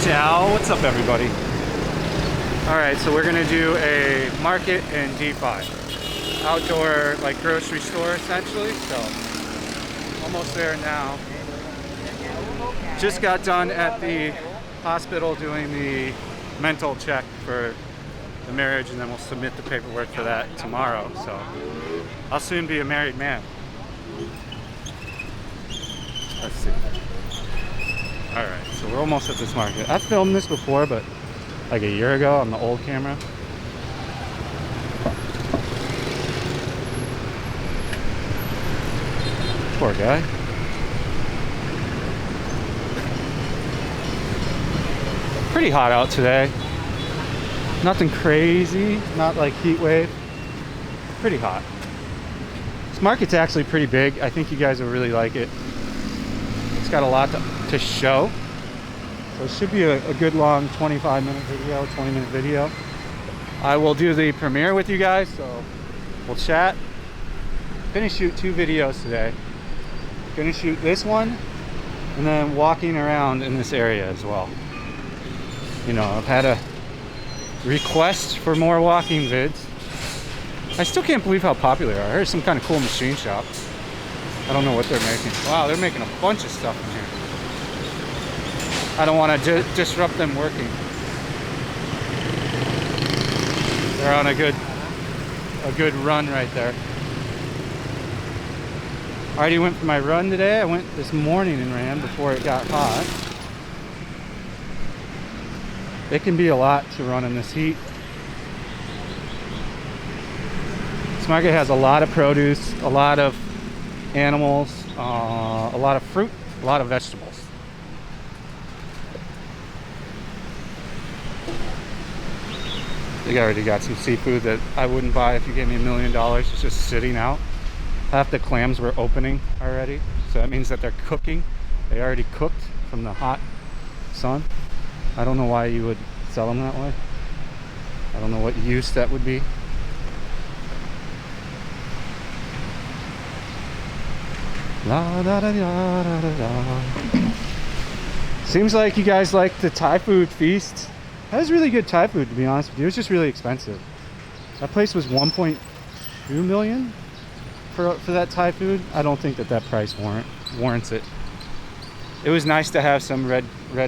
Ciao, what's up everybody? Alright, so we're gonna do a market in DeFi. Outdoor, like grocery store essentially, so almost there now. Just got done at the hospital doing the mental check for the marriage, and then we'll submit the paperwork for that tomorrow, so I'll soon be a married man. Let's see. Alright, so we're almost at this market. I've filmed this before, but like a year ago on the old camera. Poor guy. Pretty hot out today. Nothing crazy, not like heat wave. Pretty hot. This market's actually pretty big. I think you guys will really like it. It's got a lot to show. So it should be a good long 25-minute video, 20-minute video. I will do the premiere with you guys, so we'll chat. Gonna shoot 2 videos today. Gonna shoot this one and then walking around in this area as well. You know, I've had a request for more walking vids. I still can't believe how popular they are. Here's some kind of cool machine shop. I don't know what they're making. Wow, they're making a bunch of stuff in here. I don't want to disrupt them working. They're on a good run right there. I already went for my run today. I went this morning and ran before it got hot. It can be a lot to run in this heat. This market has a lot of produce, a lot of animals, a lot of fruit, a lot of vegetables. They already got some seafood that I wouldn't buy if you gave me $1 million. It's just sitting out. Half the clams were opening already, so that means that they're cooking. They already cooked from the hot sun. I don't know why you would sell them that way. I don't know what use that would be. La, da, da, da, da, da, da. Seems like you guys like the Thai food feast. That was really good Thai food, to be honest with you. It was just really expensive. That place was 1.2 million for that Thai food. I don't think that price warrants it. It was nice to have some red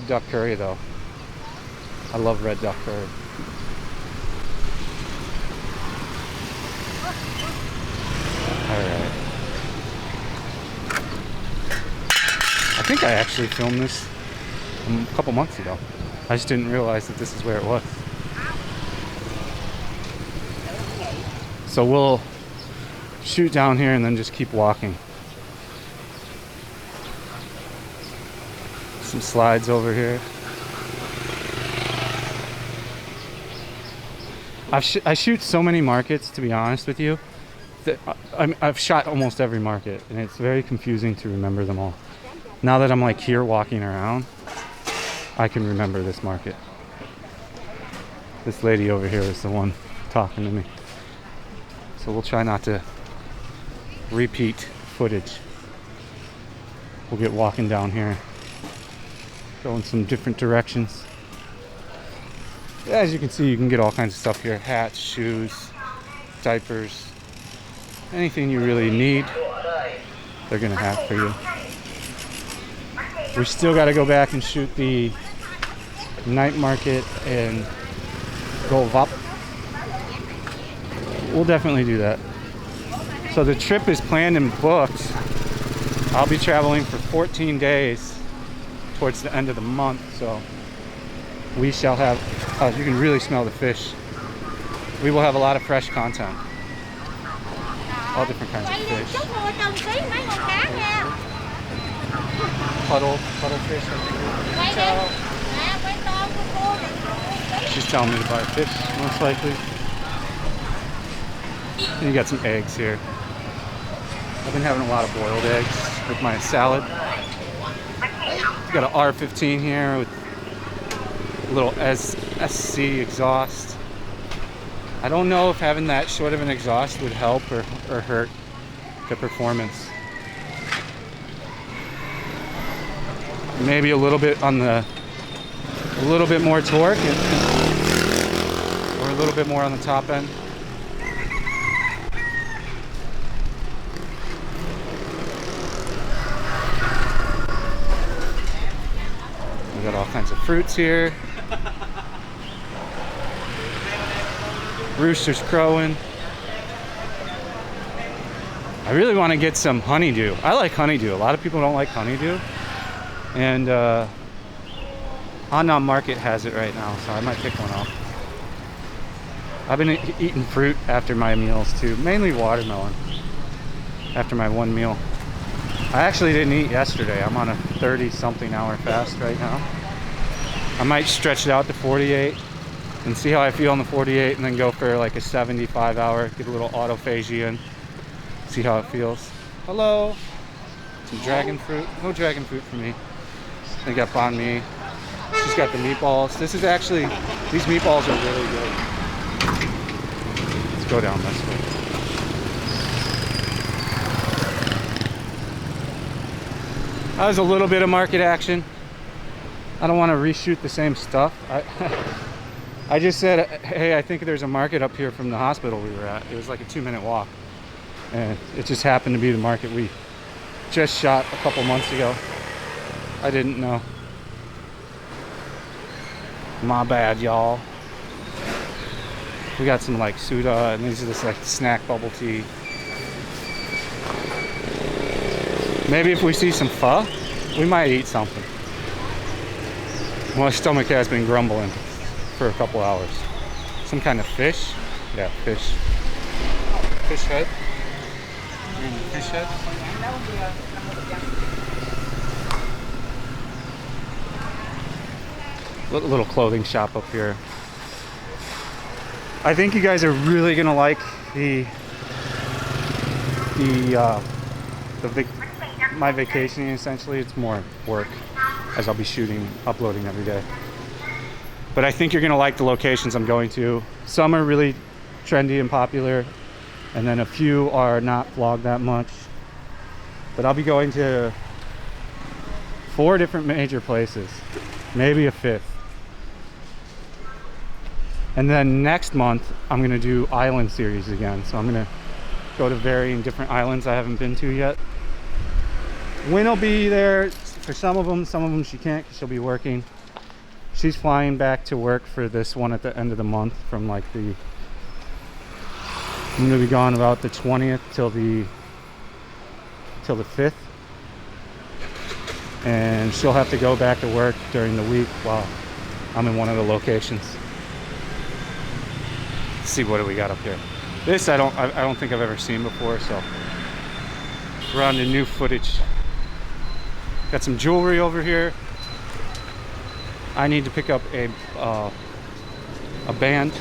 duck curry though. I love red duck curry. Alright. I think I actually filmed this a couple months ago. I just didn't realize that this is where it was. So we'll shoot down here and then just keep walking. Some slides over here. I shoot so many markets, to be honest with you. I've shot almost every market, and it's very confusing to remember them all. Now that I'm like here walking around, I can remember this market. This lady over here is the one talking to me. So we'll try not to repeat footage. We'll get walking down here, go in some different directions. As you can see, you can get all kinds of stuff here. Hats, shoes, diapers, anything you really need, they're gonna have for you. We still got to go back and shoot the night market and go up. We'll definitely do that. So the trip is planned and booked. I'll be traveling for 14 days towards the end of the month, so we shall have, you can really smell the fish. We will have a lot of fresh content. All different kinds of fish. Puddle fish. She's telling me to buy fish, most likely. And you got some eggs here. I've been having a lot of boiled eggs with my salad. Got an R15 here with a little SC exhaust. I don't know if having that short of an exhaust would help or hurt the performance. Maybe a little bit on the a little bit more torque or a little bit more on the top end. We got all kinds of fruits here. Roosters crowing. I really want to get some honeydew. I like honeydew. A lot of people don't like honeydew. And Annam Market has it right now, so I might pick one up. I've been eating fruit after my meals too, mainly watermelon after my one meal. I actually didn't eat yesterday. I'm on a 30-something hour fast right now. I might stretch it out to 48 and see how I feel on the 48 and then go for like a 75 hour, get a little autophagy in, see how it feels. Hello. Some dragon fruit. No dragon fruit for me. They got banh mi. She's got the meatballs. This is actually, these meatballs are really good. Let's go down this way. That was a little bit of market action. I don't want to reshoot the same stuff. I just said, hey, I think there's a market up here from the hospital we were at. It was like a 2-minute walk. And it just happened to be the market we just shot a couple months ago. I didn't know. My bad, y'all. We got some like soda, and these are just like snack bubble tea. Maybe if we see some pho, we might eat something. My stomach has been grumbling for a couple hours. Some kind of fish? Yeah, fish. Fish head? Fish head? Little clothing shop up here. I think you guys are really gonna like my vacationing. Essentially, it's more work as I'll be shooting, uploading every day. But I think you're gonna like the locations I'm going to. Some are really trendy and popular, and then a few are not vlogged that much. But I'll be going to 4 different major places, maybe a 5th. And then next month, I'm gonna do island series again. So I'm gonna go to varying different islands I haven't been to yet. Wynn will be there for some of them she can't because she'll be working. She's flying back to work for this one at the end of the month from like I'm gonna be gone about the 20th till the 5th. And she'll have to go back to work during the week while I'm in one of the locations. Let's see, what do we got up here? This I don't think I've ever seen before, so we're on to new footage. Got some jewelry over here. I need to pick up a band.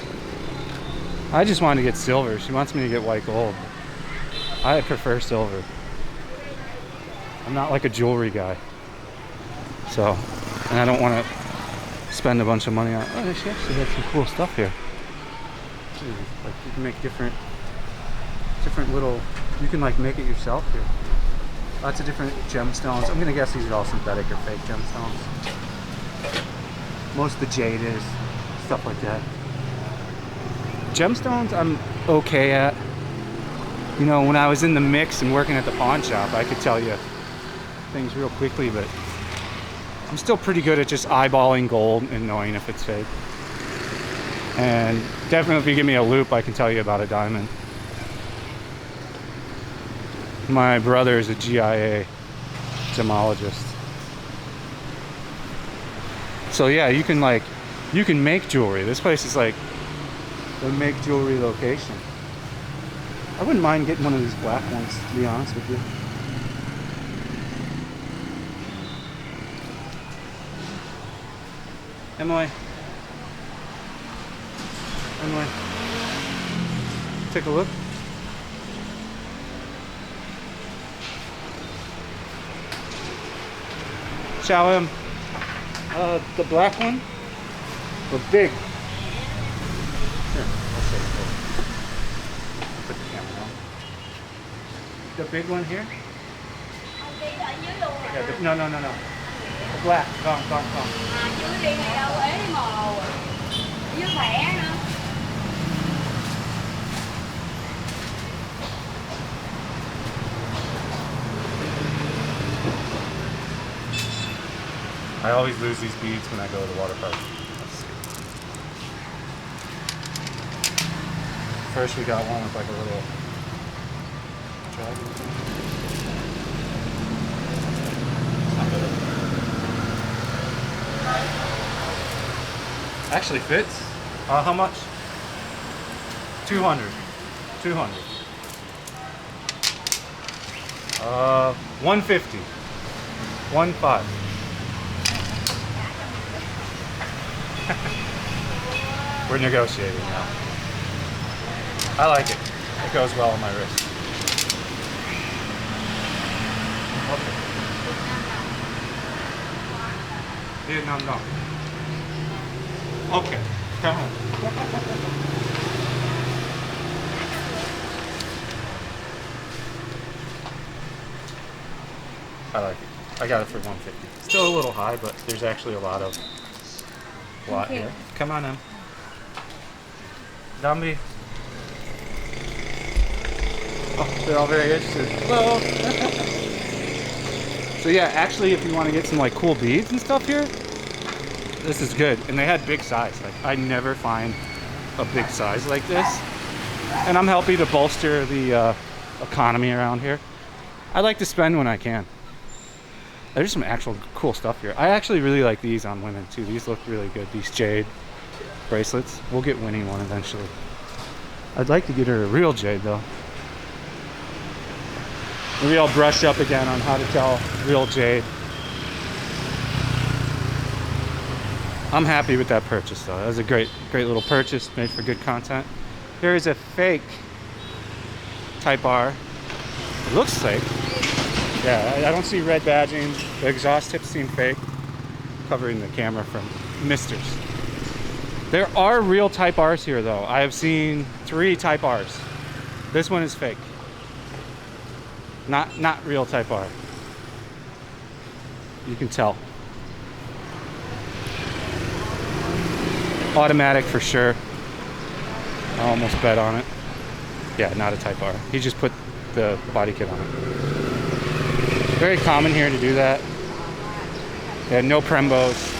I just wanted to get silver. She wants me to get white gold. I prefer silver. I'm not like a jewelry guy. So, and I don't want to spend a bunch of money on. Oh, she actually has some cool stuff here. Like you can make different little, you can like make it yourself here. Lots of different gemstones. I'm gonna guess these are all synthetic or fake gemstones. Most of the jade is, stuff like that. Gemstones I'm okay at. You know, when I was in the mix and working at the pawn shop, I could tell you things real quickly, but I'm still pretty good at just eyeballing gold and knowing if it's fake. And definitely if you give me a loop, I can tell you about a diamond. My brother is a GIA gemologist. So yeah, you can make jewelry. This place is like the make jewelry location. I wouldn't mind getting one of these black ones, to be honest with you. Emily, take a look. Show him the black one, the big. Here, I'll show you. Put the camera on. The big one here. Yeah, no. Black, con. À chứ đi này đâu ế mồ. Với khỏe nữa. I always lose these beads when I go to the water park. First we got one with like a little dragon thing. Not bad. Actually fits. How much? 200. 200. 150. 1.5. We're negotiating now. I like it. It goes well on my wrist. Okay. Vietnam dong. Okay. Come on. I like it. I got it for 150. Still a little high, but there's actually a lot here. Come on in. Dambi. Oh, they're all very interested. Hello. So yeah, actually, if you want to get some like cool beads and stuff here, this is good. And they had big size. Like I never find a big size like this. And I'm helping to bolster the economy around here. I like to spend when I can. There's some actual cool stuff here. I actually really like these on women too. These look really good. These jade bracelets. We'll get Winnie one eventually. I'd like to get her a real jade though. Maybe I'll brush up again on how to tell real jade. I'm happy with that purchase though. That was a great little purchase, made for good content. Here is a fake Type R. It looks fake. Yeah, I don't see red badging. The exhaust tips seem fake. Covering the camera from misters. There are real Type Rs here though. I have seen 3 Type Rs. This one is fake. Not real Type R. You can tell. Automatic for sure. I almost bet on it. Yeah, not a Type R. He just put the body kit on it. Very common here to do that. Yeah, no Prembos.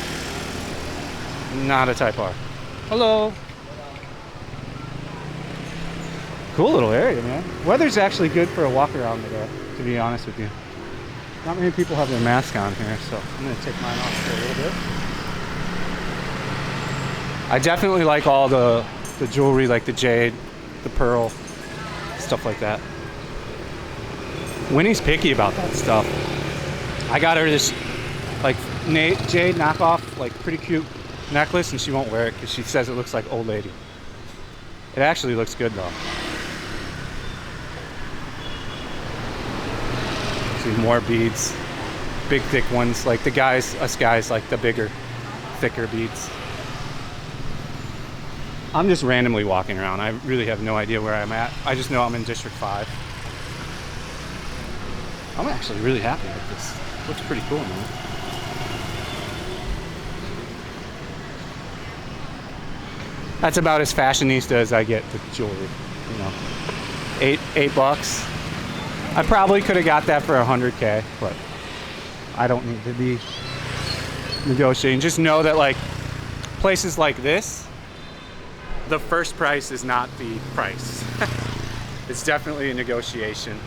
Not a Type R. Hello. Cool little area, man. Weather's actually good for a walk around today, to be honest with you. Not many people have their mask on here, so I'm gonna take mine off for a little bit. I definitely like all the jewelry, like the jade, the pearl, stuff like that. Winnie's picky about that stuff. I got her this like jade knockoff, like pretty cute necklace, and she won't wear it because she says it looks like old lady. It actually looks good though. See more beads, big thick ones, like us guys like the bigger, thicker beads. I'm just randomly walking around. I really have no idea where I'm at. I just know I'm in District 5. I'm actually really happy with this. Looks pretty cool, man. That's about as fashionista as I get with jewelry, you know. $8. I probably could have got that for $100K, but I don't need to be negotiating. Just know that like places like this, the first price is not the price. It's definitely a negotiation.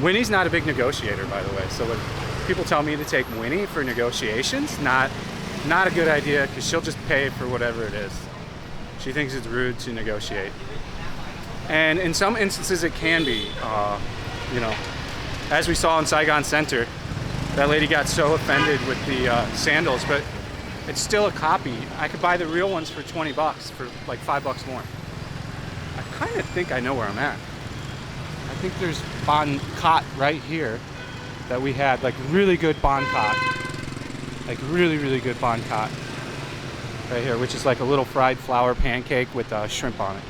Winnie's not a big negotiator, by the way. So when people tell me to take Winnie for negotiations, not a good idea, because she'll just pay for whatever it is. She thinks it's rude to negotiate. And in some instances it can be, you know, as we saw in Saigon Center, that lady got so offended with the sandals, but it's still a copy. I could buy the real ones for 20 bucks, for like $5 more. I kind of think I know where I'm at. I think there's Bon Cot right here that we had, like really good Bon Cot. Like really good Bon Cot. Right here, which is like a little fried flour pancake with shrimp on it.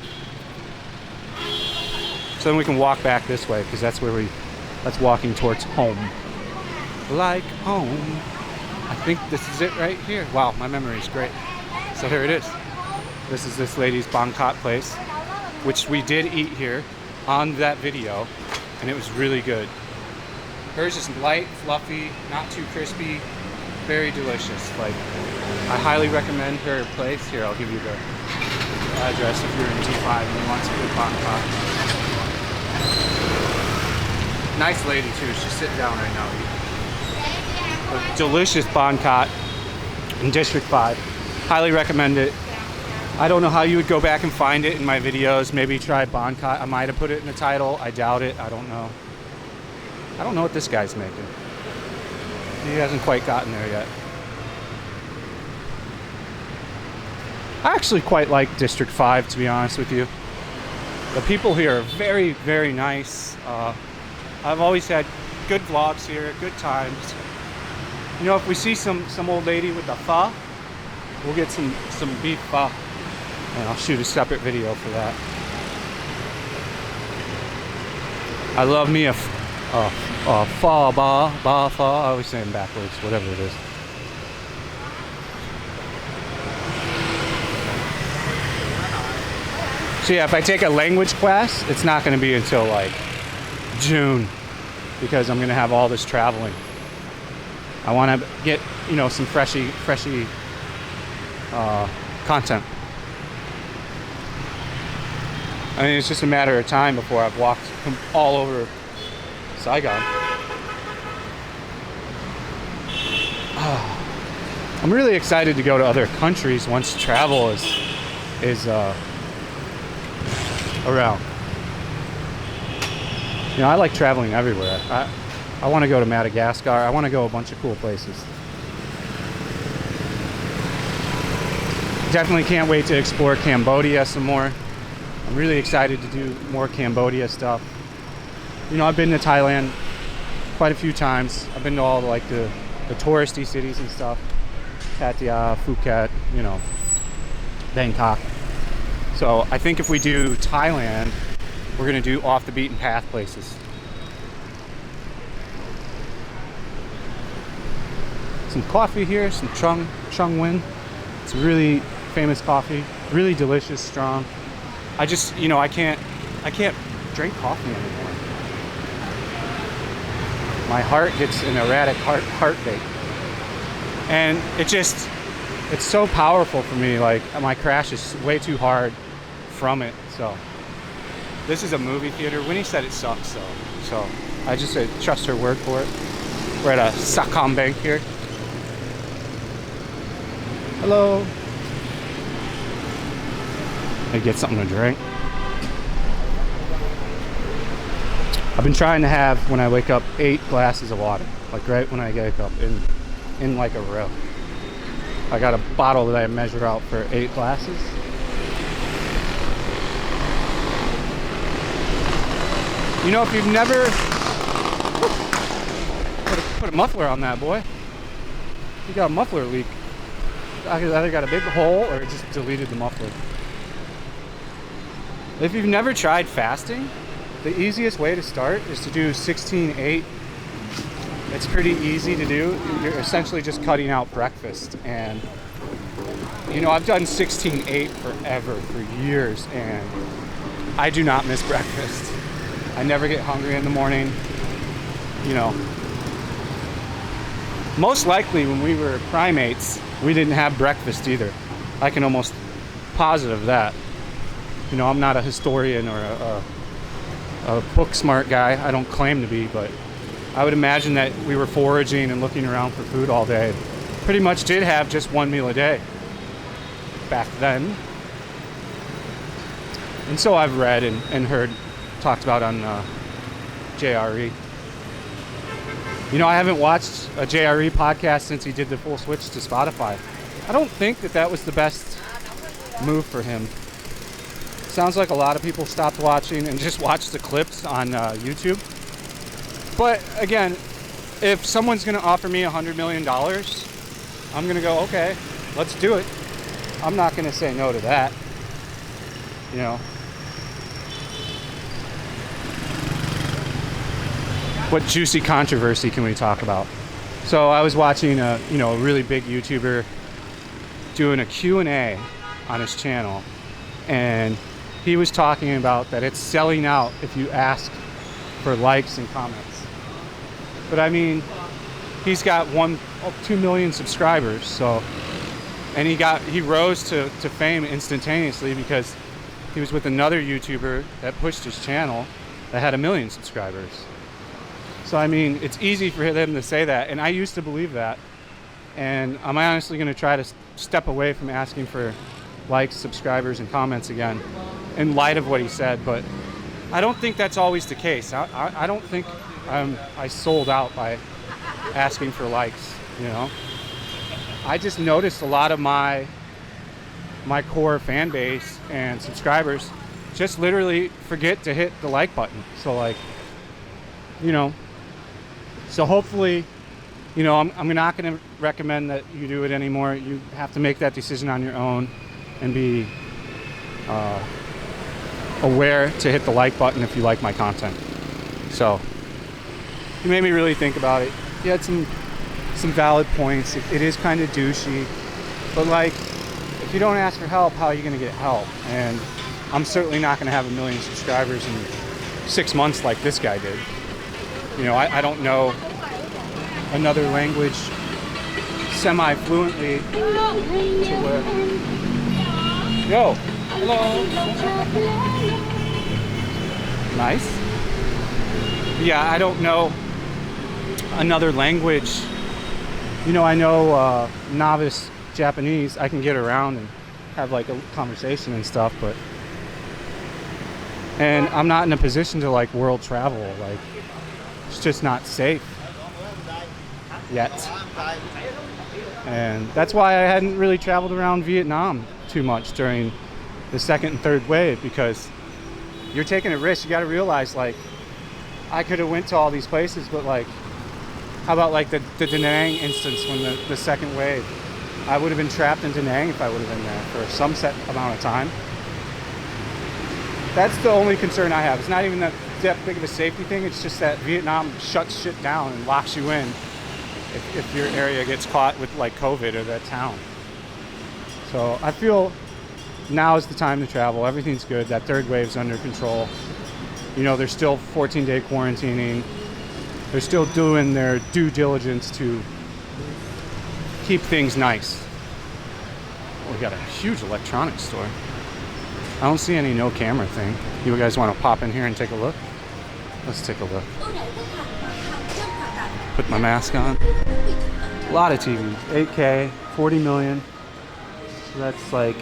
So then we can walk back this way, because that's walking towards home. Like home. I think this is it right here. Wow, my memory is great. So here it is. This is this lady's bangkot place, which we did eat here on that video, and it was really good. Hers is light, fluffy, not too crispy, very delicious. Like, I highly recommend her place. Here, I'll give you the address if you're in T5 and you want some good bangkot. Nice lady too. She's sitting down right now eating. A delicious bangkot in District 5. Highly recommend it. I don't know how you would go back and find it in my videos. Maybe try bangkot. I might have put it in the title. I doubt it. I don't know. I don't know what this guy's making. He hasn't quite gotten there yet. I actually quite like District 5, to be honest with you. The people here are very, very nice. I've always had good vlogs here, good times. You know, if we see some old lady with the pho, we'll get some beef pho, and I'll shoot a separate video for that. I love me a pho ba pho. I always say them backwards, whatever it is. So yeah, if I take a language class, it's not going to be until like June, because I'm going to have all this traveling. I want to get, you know, some freshy content. I mean, it's just a matter of time before I've walked all over Saigon. I'm really excited to go to other countries once travel is around. You know, I like traveling everywhere. I want to go to Madagascar. I want to go a bunch of cool places. Definitely can't wait to explore Cambodia some more. I'm really excited to do more Cambodia stuff. You know, I've been to Thailand quite a few times. I've been to all like the touristy cities and stuff. Pattaya, Phuket, you know, Bangkok. So I think if we do Thailand, we're gonna do off the beaten path places. Some coffee here, some Chung Win. It's really famous coffee, really delicious, strong. I just, you know, I can't drink coffee anymore. My heart gets an erratic heartbeat, and it's so powerful for me. Like, my crash is way too hard from it. So this is a movie theater. Winnie said it sucks, so I just trust her word for it. We're at a Saigon bank here. Hello. Maybe get something to drink. I've been trying to have, when I wake up, 8 glasses of water. Like right when I wake up, in like a row. I got a bottle that I measure out for 8 glasses. You know, if you've never put a muffler on that, boy. You got a muffler leak. I either got a big hole or it just deleted the muffler. If you've never tried fasting, the easiest way to start is to do 16-8. It's pretty easy to do. You're essentially just cutting out breakfast. And, you know, I've done 16-8 forever, for years, and I do not miss breakfast. I never get hungry in the morning, you know. Most likely when we were primates, we didn't have breakfast either. I can almost positive that. You know, I'm not a historian or a book smart guy. I don't claim to be, but I would imagine that we were foraging and looking around for food all day. Pretty much did have just one meal a day back then. And so I've read and heard talked about on JRE. You know, I haven't watched a JRE podcast since he did the full switch to Spotify. I don't think that was the best move for him. Sounds like a lot of people stopped watching and just watched the clips on YouTube. But again, if someone's going to offer me $100 million, I'm going to go, okay, let's do it. I'm not going to say no to that. You know. What juicy controversy can we talk about? So I was watching a really big YouTuber doing a Q&A on his channel, and he was talking about that it's selling out if you ask for likes and comments. But I mean, he's got 2 million subscribers, so, and he rose to fame instantaneously because he was with another YouTuber that pushed his channel that had 1 million subscribers. So I mean, it's easy for him to say that, and I used to believe that. And I'm honestly going to try to step away from asking for likes, subscribers, and comments again in light of what he said. But I don't think that's always the case. I don't think I sold out by asking for likes, you know. I just noticed a lot of my core fan base and subscribers just literally forget to hit the like button. So like, you know, so hopefully, you know, I'm not going to recommend that you do it anymore. You have to make that decision on your own and be aware to hit the like button if you like my content. So you made me really think about it. You had some valid points. It is kind of douchey, but like, if you don't ask for help, how are you going to get help? And I'm certainly not going to have 1 million subscribers in 6 months like this guy did. You know, I don't know another language semi-fluently to where... Yo! Hello! Nice. Yeah, I don't know another language. You know, I know novice Japanese. I can get around and have like a conversation and stuff, but... And I'm not in a position to like world travel. Like, it's just not safe yet. And that's why I hadn't really traveled around Vietnam too much during the second and third wave, because you're taking a risk. You got to realize, like, I could have went to all these places, but like, how about like the Da Nang instance when the second wave? I would have been trapped in Da Nang if I would have been there for some set amount of time. That's the only concern I have. It's not even that big of a safety thing. It's just that Vietnam shuts shit down and locks you in if your area gets caught with like COVID or that town. So I feel now is the time to travel. Everything's good. That third wave's under control. You know, they're still 14-day quarantining. They're still doing their due diligence to keep things nice. Oh, we got a huge electronics store. I don't see any no camera thing. You guys want to pop in here and take a look? Let's take a look. Put my mask on. A lot of TVs. 8K, 40 million. So that's like,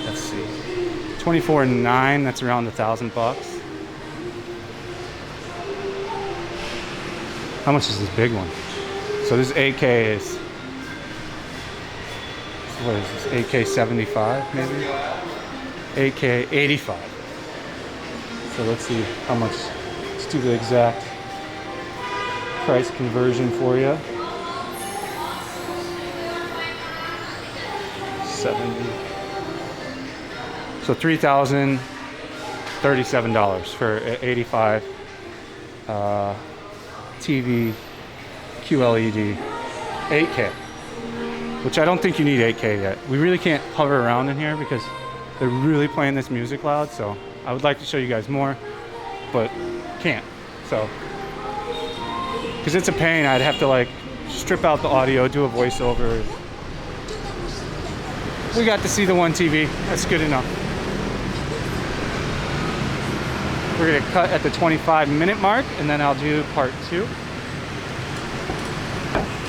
let's see, 24.9. That's around $1,000 bucks. How much is this big one? So this 8K is, what is this, 8K 75 maybe? 8K 85. So let's see how much, let's do the exact price conversion for you. 70. So $3,037 for 85 TV QLED 8K. Which I don't think you need 8K yet. We really can't hover around in here because they're really playing this music loud, so I would like to show you guys more, but can't. So, because it's a pain, I'd have to like strip out the audio, do a voiceover. We got to see the one TV, that's good enough. We're gonna cut at the 25-minute mark, and then I'll do part 2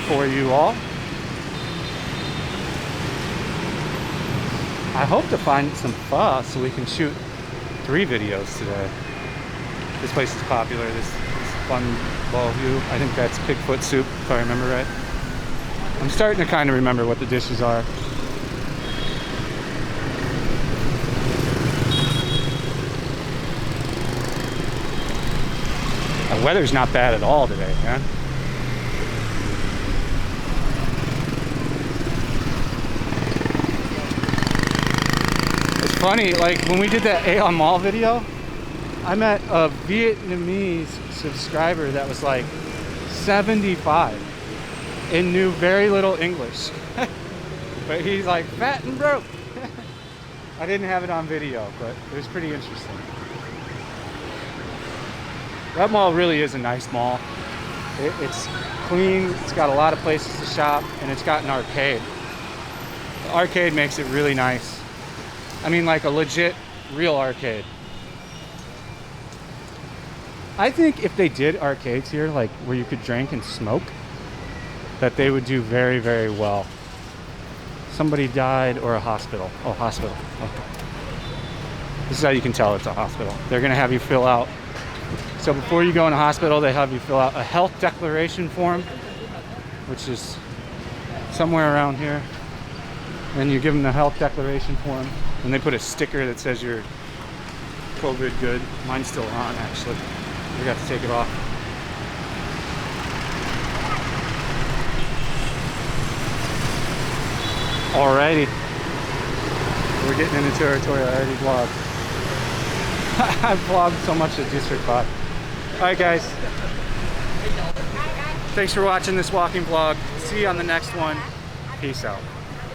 for you all. I hope to find some pho so we can shoot 3 videos today. This place is popular, this fun ball view. I think that's pigfoot soup, if I remember right. I'm starting to kind of remember what the dishes are. The weather's not bad at all today, man. Funny, like when we did that Aeon Mall video, I met a Vietnamese subscriber that was like 75 and knew very little English. But he's like fat and broke. I didn't have it on video, but it was pretty interesting. That mall really is a nice mall. It's clean, it's got a lot of places to shop, and it's got an arcade. The arcade makes it really nice. I mean, like a legit, real arcade. I think if they did arcades here, like where you could drink and smoke, that they would do very, very well. Somebody died, or a hospital. Oh, hospital. Okay. This is how you can tell it's a hospital. They're gonna have you fill out. So before you go in a hospital, they have you fill out a health declaration form, which is somewhere around here. Then you give them the health declaration form, and they put a sticker that says you're COVID good. Mine's still on, actually. We got to take it off. Alrighty. We're getting into territory I already vlogged. I've vlogged so much at District 5. Alright guys. Thanks for watching this walking vlog. See you on the next one. Peace out.